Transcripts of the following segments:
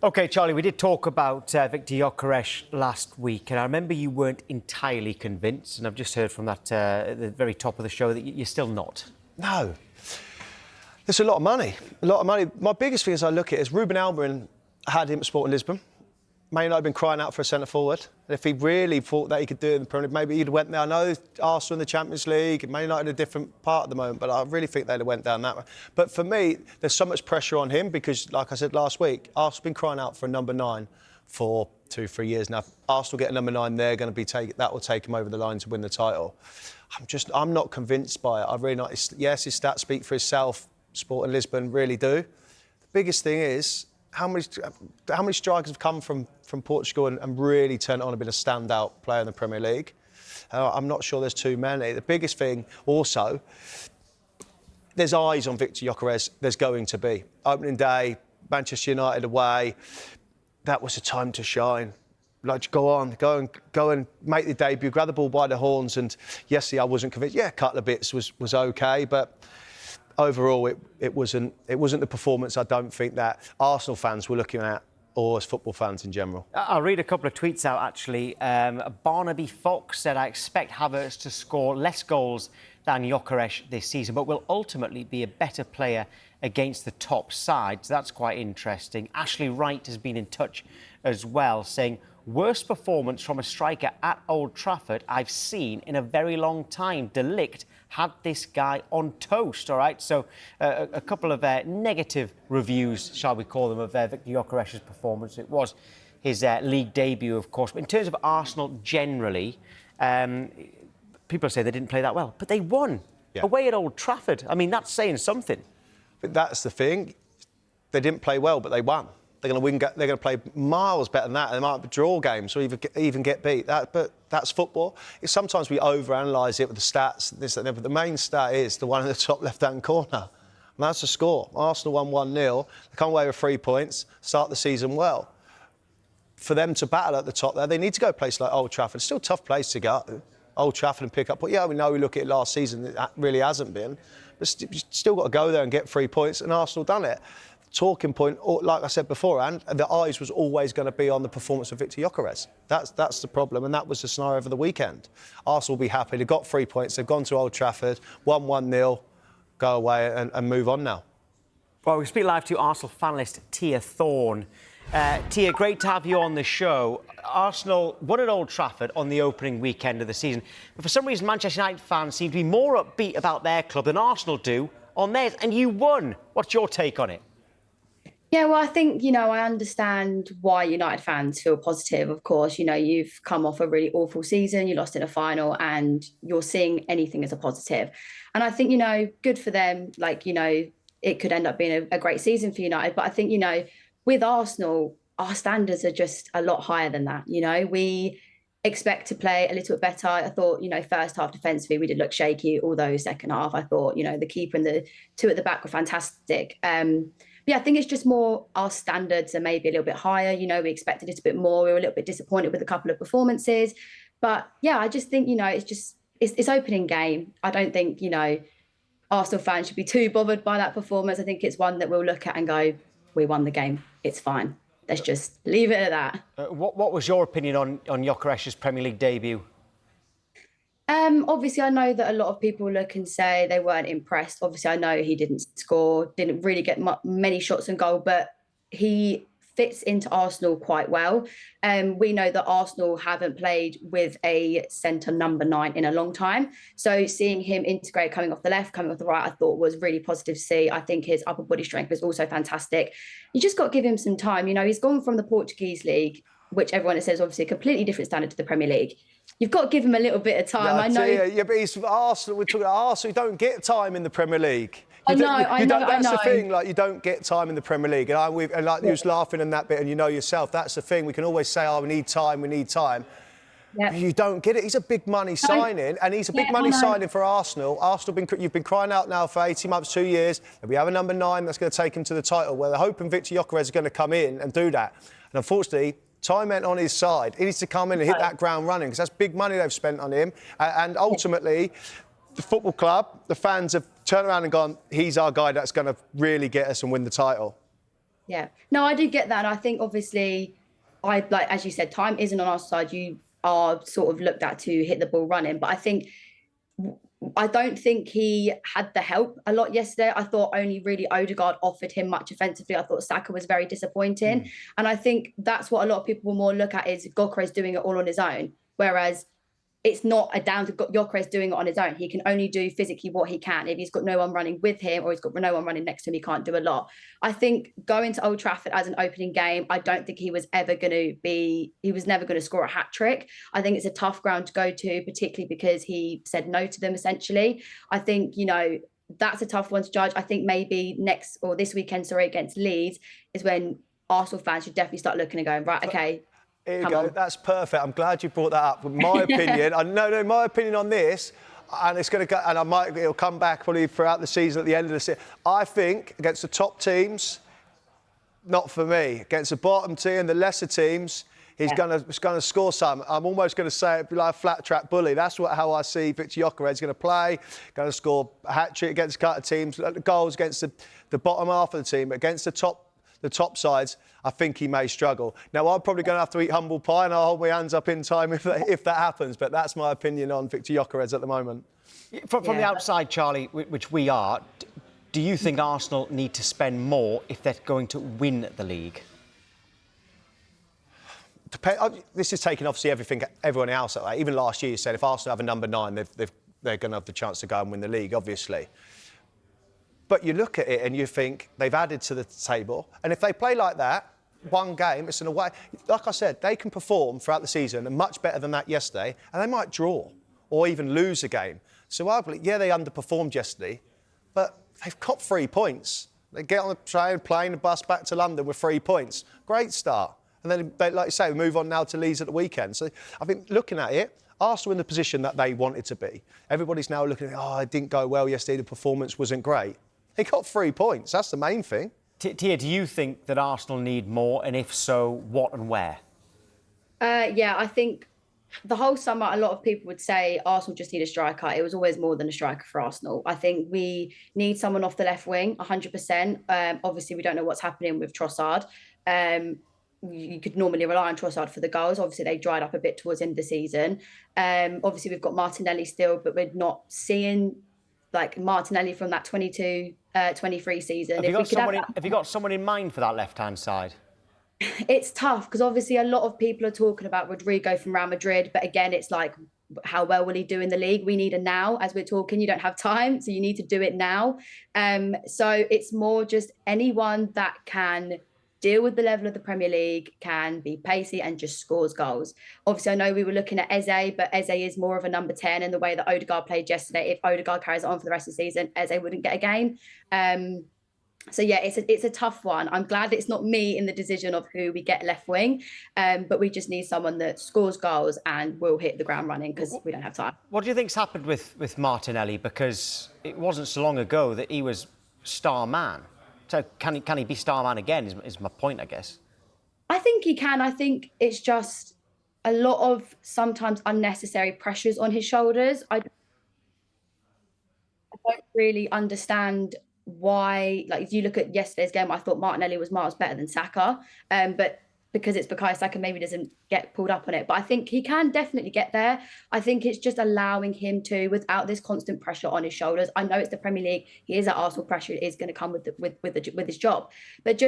OK, Charlie, we did talk about Viktor Gyokeres last week, and I remember you weren't entirely convinced, and I've just heard from that at the very top of the show that you're still not. No. There's a lot of money. A lot of money. My biggest thing as I look at it is Ruben Almiron had him at Sporting Lisbon. May not have been crying out for a centre-forward. If he really thought that he could do it in the Premier League, maybe he'd have went there. I know Arsenal in the Champions League, it may not in a different part at the moment, but I really think they'd have went down that way. But for me, there's so much pressure on him because, like I said last week, Arsenal's been crying out for a number 9 for 2-3 years now. If Arsenal get a number 9, they're going to be that will take him over the line to win the title. I'm not convinced by it. I really not. Yes, his stats speak for himself. Sporting Lisbon really do. The biggest thing is how many strikers have come from Portugal and really turned on and been a standout player in the Premier League. I'm not sure there's too many. The biggest thing also, there's eyes on Viktor Gyokeres. There's going to be. Opening day, Manchester United away, that was a time to shine. Like, go and make the debut, grab the ball by the horns. And yesterday I wasn't convinced. Yeah, a couple of bits was OK, but overall, it wasn't the performance I don't think that Arsenal fans were looking at, or as football fans in general. I'll read a couple of tweets out, actually. Barnaby Fox said, I expect Havertz to score less goals than Gyokeres this season, but will ultimately be a better player against the top sides. That's quite interesting. Ashley Wright has been in touch as well, saying, worst performance from a striker at Old Trafford I've seen in a very long time. De Ligt had this guy on toast, all right? So a couple of negative reviews, shall we call them, of Viktor Gyokeres' performance. It was his league debut, of course. But in terms of Arsenal generally, people say they didn't play that well, but they won away at Old Trafford. I mean, that's saying something. But that's the thing. They didn't play well, but they won. They're going to win. They're going to play miles better than that. They might draw games or even get beat. But that's football. Sometimes we overanalyse it with the stats, this and that. But the main stat is the one in the top left-hand corner. And that's the score. Arsenal won 1-0. They come away with 3 points. Start the season well. For them to battle at the top there, they need to go to a place like Old Trafford. It's still a tough place to go. Old Trafford and pick up. But yeah, we know we look at it last season. It really hasn't been. But you still got to go there and get 3 points. And Arsenal done it. Talking point, like I said beforehand, the eyes was always going to be on the performance of Viktor Gyokeres. That's the problem, and that was the scenario over the weekend. Arsenal will be happy. They've got 3 points. They've gone to Old Trafford, won 1-0, go away and move on now. Well, we speak live to Arsenal fanalist Tia Thorne. Tia, great to have you on the show. Arsenal won at Old Trafford on the opening weekend of the season. But for some reason, Manchester United fans seem to be more upbeat about their club than Arsenal do on theirs, and you won. What's your take on it? Yeah, well, I think, I understand why United fans feel positive. Of course, you've come off a really awful season, you lost in a final, and you're seeing anything as a positive. And I think, good for them. It could end up being a great season for United. But I think, with Arsenal, our standards are just a lot higher than that. We expect to play a little bit better. I thought, first half defensively, we did look shaky, although second half, I thought, the keeper and the two at the back were fantastic. Yeah, I think it's just more our standards are maybe a little bit higher. We expected it a bit more. We were a little bit disappointed with a couple of performances. But yeah, I just think, it's opening game. I don't think, Arsenal fans should be too bothered by that performance. I think it's one that we'll look at and go, we won the game. It's fine. Let's just leave it at that. What was your opinion on Gyokeres' Premier League debut? Obviously, I know that a lot of people look and say they weren't impressed. Obviously, I know he didn't score, didn't really get many shots on goal, but he fits into Arsenal quite well. We know that Arsenal haven't played with a centre number 9 in a long time. So seeing him integrate coming off the left, coming off the right, I thought was really positive to see. I think his upper body strength is also fantastic. You just got to give him some time. He's gone from the Portuguese league, which everyone says obviously a completely different standard to the Premier League. You've got to give him a little bit of time. I know. Yeah, but he's Arsenal. We're talking about Arsenal. You don't get time in the Premier League. I know. That's the thing. You don't get time in the Premier League. And you was laughing in that bit, and yourself. That's the thing. We can always say, "Oh, we need time. We need time." Yeah. You don't get it. He's a big money signing, and he's a big money signing for Arsenal. You've been crying out now for 18 months, 2 years, and we have a number 9 that's going to take him to the title. Well, they're hoping Viktor Gyokeres is going to come in and do that. And unfortunately, time ain't on his side. He needs to come in and hit that ground running because that's big money they've spent on him. And ultimately, the football club, the fans have turned around and gone, he's our guy that's going to really get us and win the title. Yeah. No, I do get that. And I think obviously, like, as you said, time isn't on our side. You are sort of looked at to hit the ball running. But I don't think he had the help a lot yesterday. I thought only really Odegaard offered him much offensively. I thought Saka was very disappointing. And I think that's what a lot of people will more look at is Gyökeres doing it all on his own. Whereas it's not a down to Gyökeres doing it on his own. He can only do physically what he can. If he's got no one running with him or he's got no one running next to him, he can't do a lot. I think going to Old Trafford as an opening game, I don't think he was never going to score a hat trick. I think it's a tough ground to go to, particularly because he said no to them essentially. I think, that's a tough one to judge. I think maybe this weekend, against Leeds is when Arsenal fans should definitely start looking and going, right, okay, here you go. That's perfect. I'm glad you brought that up. My opinion, my opinion on this, and it's going to go, and it'll come back probably throughout the season at the end of the season. I think against the top teams, not for me. Against the bottom tier and the lesser teams, he's going to score some. I'm almost going to say it like a flat track bully. That's how I see Viktor Gyokeres going to play. Going to score a hat trick against cut teams, goals against the bottom half of the team, against the top sides. I think he may struggle. Now, I'm probably going to have to eat humble pie and I'll hold my hands up in time if that happens. But that's my opinion on Viktor Gyokeres at the moment. From the outside, Charlie, which we are, do you think Arsenal need to spend more if they're going to win the league? This is taking obviously everyone else. Even last year you said if Arsenal have a number 9, they're going to have the chance to go and win the league, obviously. But you look at it and you think they've added to the table. And if they play like that, one game, it's an away. Like I said, they can perform throughout the season and much better than that yesterday. And they might draw or even lose a game. So I believe, they underperformed yesterday. But they've got 3 points. They get on the train, plane, and bus back to London with 3 points. Great start. And then, like you say, we move on now to Leeds at the weekend. So I think looking at it, Arsenal in the position that they wanted to be. Everybody's now looking at, it didn't go well yesterday. The performance wasn't great. They got 3 points. That's the main thing. Tia, do you think that Arsenal need more? And if so, what and where? I think the whole summer, a lot of people would say Arsenal just need a striker. It was always more than a striker for Arsenal. I think we need someone off the left wing, 100%. Obviously, we don't know what's happening with Trossard. You could normally rely on Trossard for the goals. Obviously, they dried up a bit towards the end of the season. Obviously, we've got Martinelli still, but we're not seeing like Martinelli from that 22-23 season. Have you got someone in mind for that left-hand side? It's tough because obviously a lot of people are talking about Rodrigo from Real Madrid, but again, it's like, how well will he do in the league? We need a now. As we're talking, you don't have time, so you need to do it now. So it's more just anyone that can deal with the level of the Premier League, can be pacey and just scores goals. Obviously, I know we were looking at Eze, but Eze is more of a number 10 in the way that Odegaard played yesterday. If Odegaard carries on for the rest of the season, Eze wouldn't get a game. So yeah, it's a tough one. I'm glad it's not me in the decision of who we get left wing, but we just need someone that scores goals and will hit the ground running because we don't have time. What do you think's happened with Martinelli? Because it wasn't so long ago that he was star man. So can he be star man again? Is my point, I guess. I think he can. I think it's just a lot of sometimes unnecessary pressures on his shoulders. I don't really understand why, like if you look at yesterday's game, I thought Martinelli was miles better than Saka, but because it's Bukayo Saka maybe doesn't get pulled up on it, but I think he can definitely get there. I think it's just allowing him to, without this constant pressure on his shoulders. I know it's the Premier League, he is at Arsenal, pressure is going to come with his job, but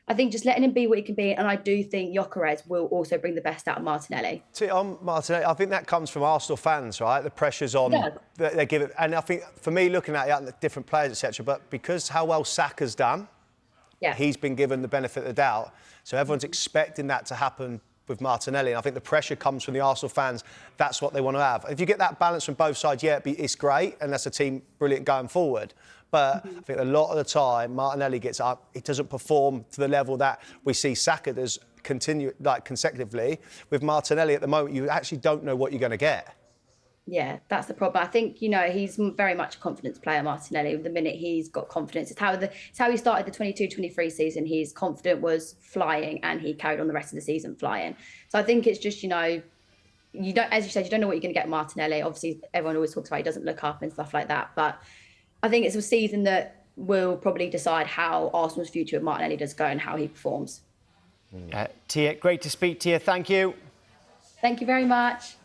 I think just letting him be what he can be, and I do think Gyokeres will also bring the best out of Martinelli. See, on Martinelli, I think that comes from Arsenal fans, right? The pressure's on, they give it, and I think for me, looking at it, different players, etc., but because how well Saka's done, he's been given the benefit of the doubt. So everyone's expecting that to happen with Martinelli. And I think the pressure comes from the Arsenal fans. That's what they want to have. If you get that balance from both sides, it's great. And that's a team brilliant going forward. But I think a lot of the time, Martinelli gets up. He doesn't perform to the level that we see Saka does consecutively. With Martinelli at the moment, you actually don't know what you're going to get. Yeah, that's the problem. I think, he's very much a confidence player, Martinelli. The minute he's got confidence, it's how he started the 22-23 season. His confidence was flying and he carried on the rest of the season flying. So I think it's just, you don't, as you said, you don't know what you're going to get Martinelli. Obviously, everyone always talks about he doesn't look up and stuff like that. But I think it's a season that will probably decide how Arsenal's future with Martinelli does go and how he performs. Tia, great to speak to you. Thank you. Thank you very much.